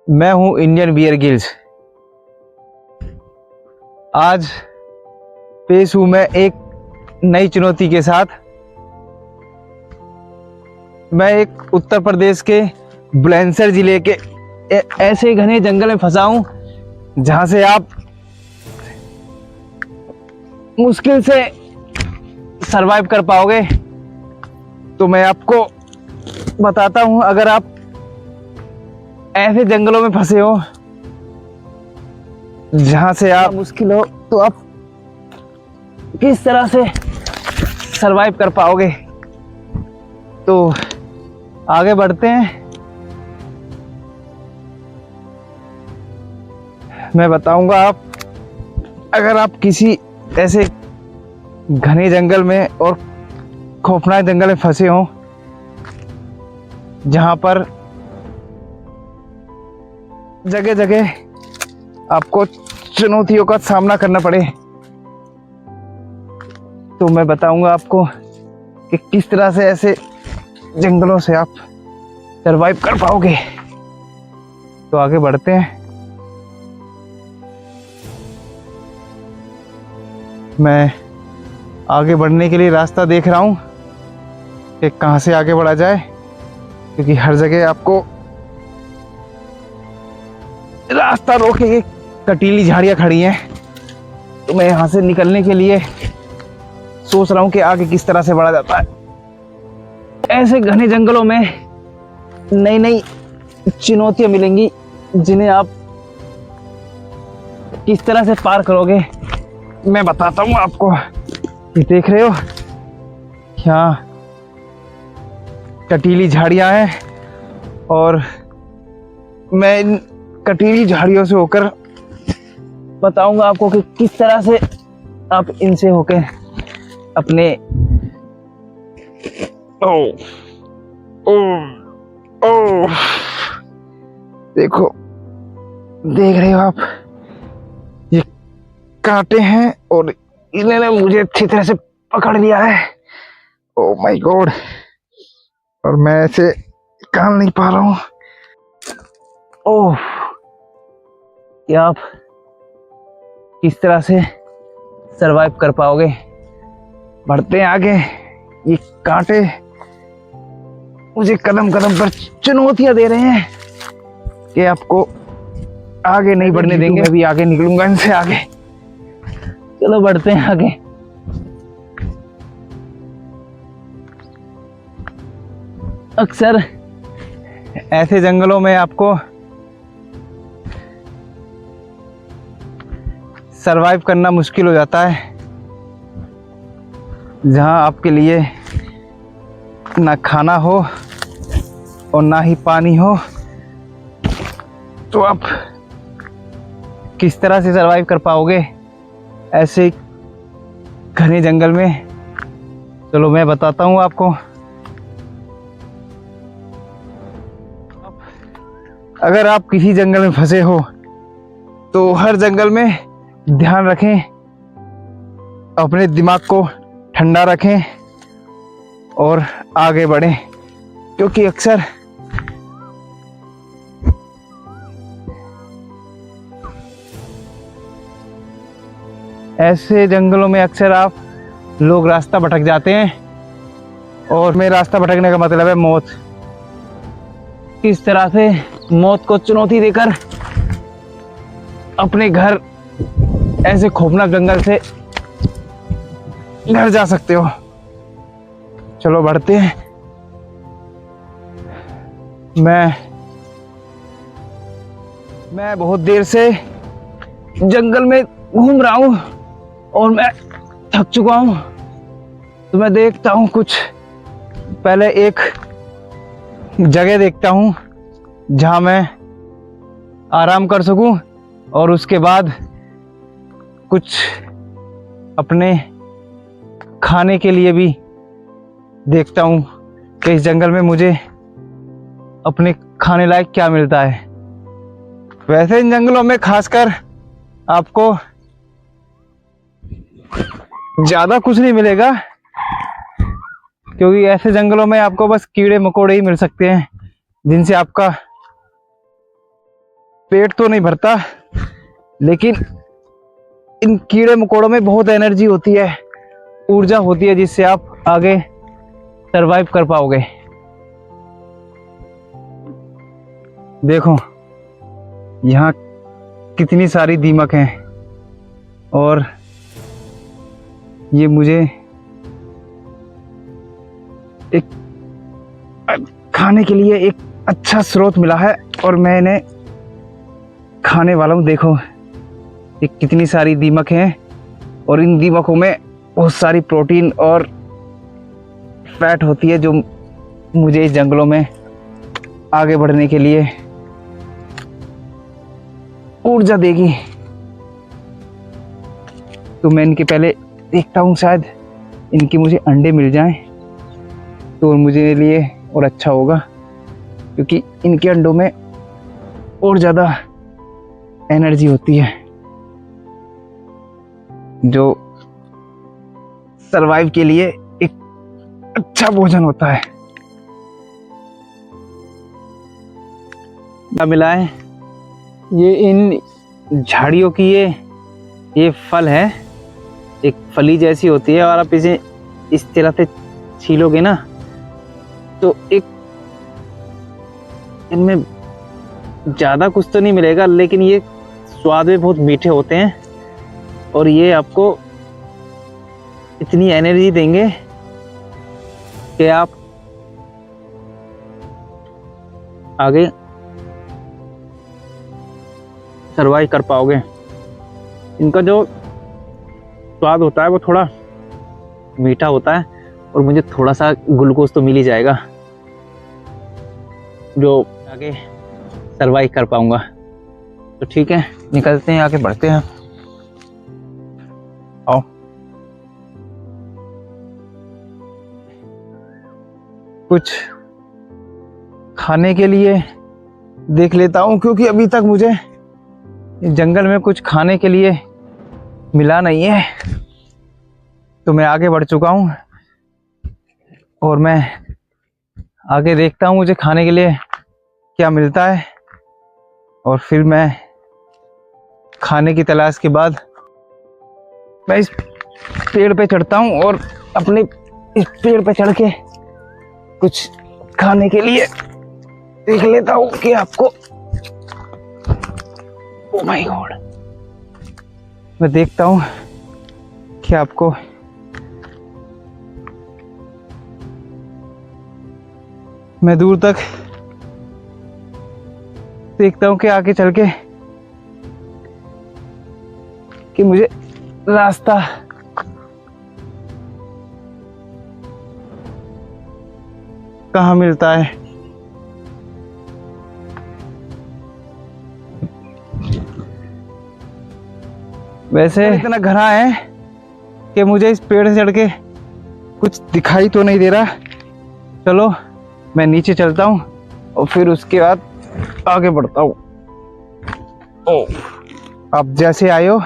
मैं हूं Indian Bear Grylls. आज पेश हूं मैं एक नई चुनौती के साथ। मैं एक उत्तर प्रदेश के बुलंदशहर जिले के ऐसे घने जंगल में फंसा हूं जहां से आप मुश्किल से सरवाइव कर पाओगे। तो मैं आपको बताता हूं, अगर आप ऐसे जंगलों में फंसे हो जहां से आप मुश्किल हो, तो आप किस तरह से सरवाइव कर पाओगे। तो आगे बढ़ते हैं। मैं बताऊंगा आप, अगर आप किसी ऐसे घने जंगल में और खौफनाक जंगल में फंसे हो जहां पर जगह जगह आपको चुनौतियों का सामना करना पड़े, तो मैं बताऊंगा आपको कि किस तरह से ऐसे जंगलों से आप सरवाइव कर पाओगे। तो आगे बढ़ते हैं। मैं आगे बढ़ने के लिए रास्ता देख रहा हूं कि कहां से आगे बढ़ा जाए, क्योंकि हर जगह आपको रास्ता रोके ये कटीली झाड़ियां खड़ी हैं। तो मैं यहां से निकलने के लिए सोच रहा हूं कि आगे किस तरह से बढ़ा जाता है। ऐसे घने जंगलों में नई नई चुनौतियां मिलेंगी जिन्हें आप किस तरह से पार करोगे मैं बताता हूं आपको। ये देख रहे हो, यहाँ कटीली झाड़ियां हैं और मैं इन कटीली झाड़ियों से होकर बताऊंगा आपको कि किस तरह से आप इनसे होकर अपने देखो, देख रहे हो आप, ये कांटे हैं और इन्होंने मुझे अच्छी तरह से पकड़ लिया है। ओह माय गॉड, और मैं ऐसे निकाल नहीं पा रहा हूँ। ओह, क्या आप किस तरह से सरवाइव कर पाओगे। बढ़ते हैं आगे। ये कांटे मुझे कदम कदम पर चुनौतियां दे रहे हैं कि आपको आगे नहीं बढ़ने देंगे। मैं भी आगे निकलूंगा इनसे आगे। चलो बढ़ते हैं आगे। अक्सर ऐसे जंगलों में आपको सरवाइव करना मुश्किल हो जाता है, जहां आपके लिए ना खाना हो और ना ही पानी हो। तो आप किस तरह से सरवाइव कर पाओगे ऐसे घने जंगल में। चलो मैं बताता हूं आपको। अगर आप किसी जंगल में फंसे हो तो हर जंगल में ध्यान रखें, अपने दिमाग को ठंडा रखें और आगे बढ़ें, क्योंकि अक्सर ऐसे जंगलों में अक्सर आप लोग रास्ता भटक जाते हैं, और में रास्ता भटकने का मतलब है मौत। किस तरह से मौत को चुनौती देकर अपने घर ऐसे खौफनाक जंगल से घर जा सकते हो। चलो बढ़ते हैं। मैं बहुत देर से जंगल में घूम रहा हूं और मैं थक चुका हूं। तो मैं देखता हूं, कुछ पहले एक जगह देखता हूं जहां मैं आराम कर सकूं, और उसके बाद कुछ अपने खाने के लिए भी देखता हूं कि इस जंगल में मुझे अपने खाने लायक क्या मिलता है। वैसे इन जंगलों में खासकर आपको ज्यादा कुछ नहीं मिलेगा, क्योंकि ऐसे जंगलों में आपको बस कीड़े मकोड़े ही मिल सकते हैं जिनसे आपका पेट तो नहीं भरता, लेकिन इन कीड़े मकोड़ों में बहुत एनर्जी होती है, ऊर्जा होती है, जिससे आप आगे सरवाइव कर पाओगे। देखो यहाँ कितनी सारी दीमक हैं, और ये मुझे एक खाने के लिए एक अच्छा स्रोत मिला है, और मैं इन्हें खाने वाला हूँ। देखो ये कितनी सारी दीमक हैं, और इन दीमकों में बहुत सारी प्रोटीन और फैट होती है, जो मुझे इस जंगलों में आगे बढ़ने के लिए ऊर्जा देगी। तो मैं इनके पहले देखता हूँ, शायद इनके मुझे अंडे मिल जाएं तो मुझे लिए और अच्छा होगा, क्योंकि इनके अंडों में और ज़्यादा एनर्जी होती है, जो सरवाइव के लिए एक अच्छा भोजन होता है। क्या मिला है? ये इन झाड़ियों की ये फल है, एक फली जैसी होती है, और आप इसे इस तरह से छीलोगे ना तो एक इनमें ज़्यादा कुछ तो नहीं मिलेगा, लेकिन ये स्वाद में बहुत मीठे होते हैं, और ये आपको इतनी एनर्जी देंगे कि आप आगे सरवाइव कर पाओगे। इनका जो स्वाद होता है वो थोड़ा मीठा होता है, और मुझे थोड़ा सा ग्लूकोज तो मिल ही जाएगा, जो आगे सरवाइव कर पाऊंगा। तो ठीक है, निकलते हैं, आगे बढ़ते हैं। आओ। कुछ खाने के लिए देख लेता हूँ, क्योंकि अभी तक मुझे जंगल में कुछ खाने के लिए मिला नहीं है। तो मैं आगे बढ़ चुका हूँ, और मैं आगे देखता हूँ मुझे खाने के लिए क्या मिलता है, और फिर मैं खाने की तलाश के बाद मैं इस पेड़ पे चढ़ता हूँ, और अपने इस पेड़ पे चढ़ के कुछ खाने के लिए देख लेता हूँ कि आपको। ओह माय गॉड, मैं देखता हूँ कि आपको मैं दूर तक देखता हूँ कि आगे चल के कि मुझे रास्ता कहाँ मिलता है। वैसे इतना घना है कि मुझे इस पेड़ से चढ़ के कुछ दिखाई तो नहीं दे रहा। चलो मैं नीचे चलता हूँ, और फिर उसके बाद आगे बढ़ता हूँ। आप जैसे आए हो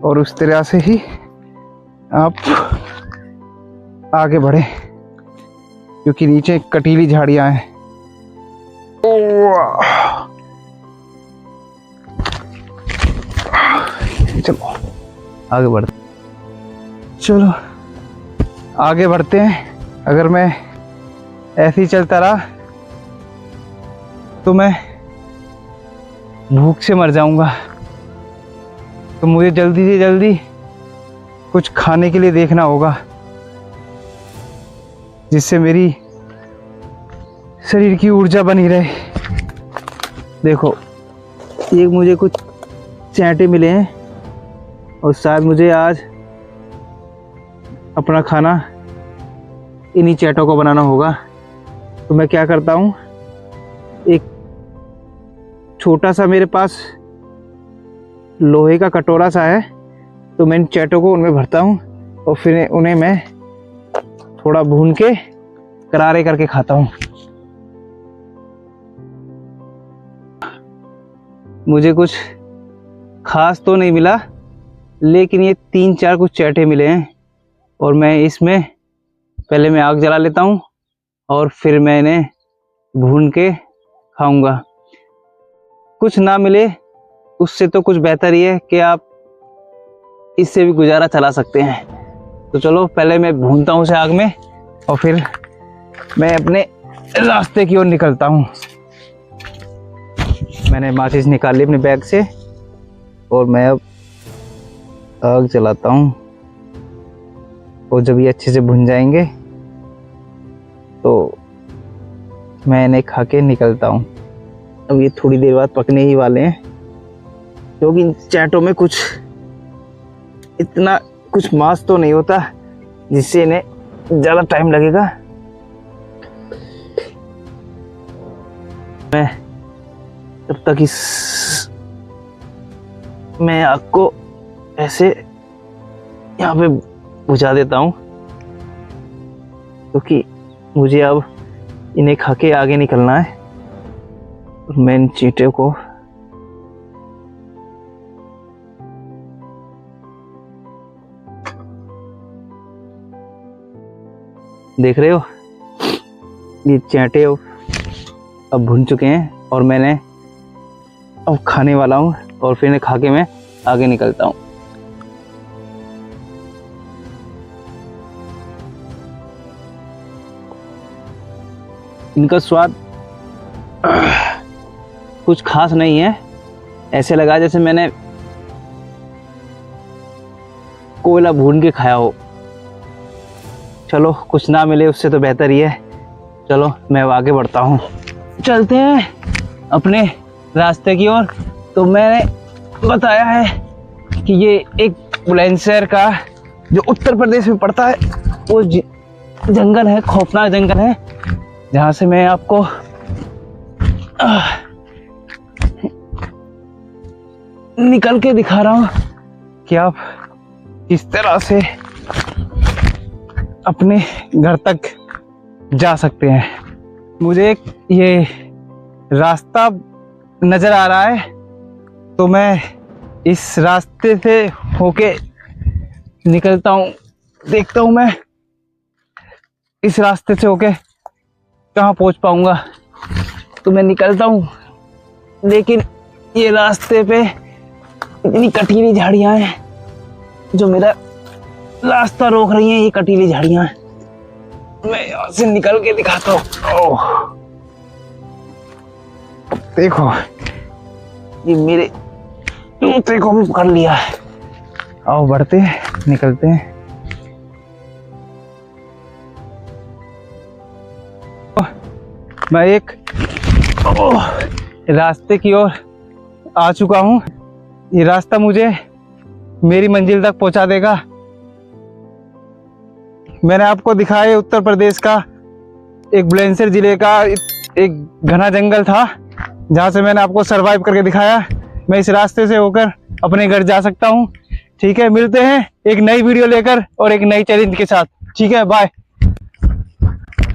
और उस तरह से ही आप आगे बढ़े, क्योंकि नीचे कटीली झाड़ियां हैं। चलो आगे बढ़ते, चलो आगे बढ़ते हैं। अगर मैं ऐसे ही चलता रहा तो मैं भूख से मर जाऊंगा। तो मुझे जल्दी से जल्दी कुछ खाने के लिए देखना होगा, जिससे मेरी शरीर की ऊर्जा बनी रहे। देखो ये मुझे कुछ चैंटे मिले हैं, और शायद मुझे आज अपना खाना इन्हीं चैटों को बनाना होगा। तो मैं क्या करता हूँ, एक छोटा सा मेरे पास लोहे का कटोरा सा है, तो मैं इन चैटों को उनमें भरता हूँ, और फिर उन्हें मैं थोड़ा भून के करारे करके खाता हूँ। मुझे कुछ खास तो नहीं मिला, लेकिन ये 3-4 कुछ चैटे मिले हैं, और मैं इसमें पहले मैं आग जला लेता हूँ, और फिर मैं इन्हें भून के खाऊंगा। कुछ ना मिले उससे तो कुछ बेहतर ही है कि आप इससे भी गुजारा चला सकते हैं। तो चलो पहले मैं भूनता हूँ उसे आग में और फिर मैं अपने रास्ते की ओर निकलता हूँ। मैंने माचिस निकाल ली अपने बैग से और मैं अब आग जलाता हूँ। और जब ये अच्छे से भुन जाएंगे तो मैं इन्हें खा के निकलता हूँ। अब ये थोड़ी देर बाद पकने ही वाले हैं, क्योंकि इन चैटों में कुछ इतना कुछ मांस तो नहीं होता जिससे इन्हें ज़्यादा टाइम लगेगा। मैं तब तक मैं आग को ऐसे यहाँ पे बुझा देता हूँ, क्योंकि मुझे अब इन्हें खा के आगे निकलना है। मैं इन चींटे को देख रहे हो, ये चींटे अब भुन चुके हैं और मैंने अब खाने वाला हूँ और फिर इन्हें खा के मैं आगे निकलता हूँ। इनका स्वाद कुछ खास नहीं है, ऐसे लगा जैसे मैंने कोयला भून के खाया हो। चलो कुछ ना मिले उससे तो बेहतर ही है। चलो मैं अब आगे बढ़ता हूँ, चलते हैं अपने रास्ते की ओर। तो मैंने बताया है कि ये एक बुलंदशहर का जो उत्तर प्रदेश में पड़ता है वो जंगल है, खौफनाक जंगल है, जहाँ से मैं आपको निकल के दिखा रहा हूँ कि आप किस तरह से अपने घर तक जा सकते हैं। मुझे एक ये रास्ता नज़र आ रहा है, तो मैं इस रास्ते से होके निकलता हूँ। देखता हूँ मैं इस रास्ते से होके कहाँ पहुँच पाऊँगा। तो मैं निकलता हूँ, लेकिन ये रास्ते पे इतनी कटीली झाड़ियाँ हैं जो मेरा रास्ता रोक रही हैं। ये कटीली झाड़ियाँ हैं, मैं यहाँ से निकल के दिखाता हूँ। देखो ये मेरे जूते को भी पकड़ लिया है। आओ बढ़ते हैं, निकलते हैं। मैं एक रास्ते की ओर आ चुका हूँ। ये रास्ता मुझे मेरी मंजिल तक पहुंचा देगा। मैंने आपको दिखाया उत्तर प्रदेश का एक बुलंदशहर जिले का एक घना जंगल था, जहाँ से मैंने आपको सरवाइव करके दिखाया। मैं इस रास्ते से होकर अपने घर जा सकता हूँ। ठीक है, मिलते हैं एक नई वीडियो लेकर और एक नई चैलेंज के साथ। ठीक है, बाय।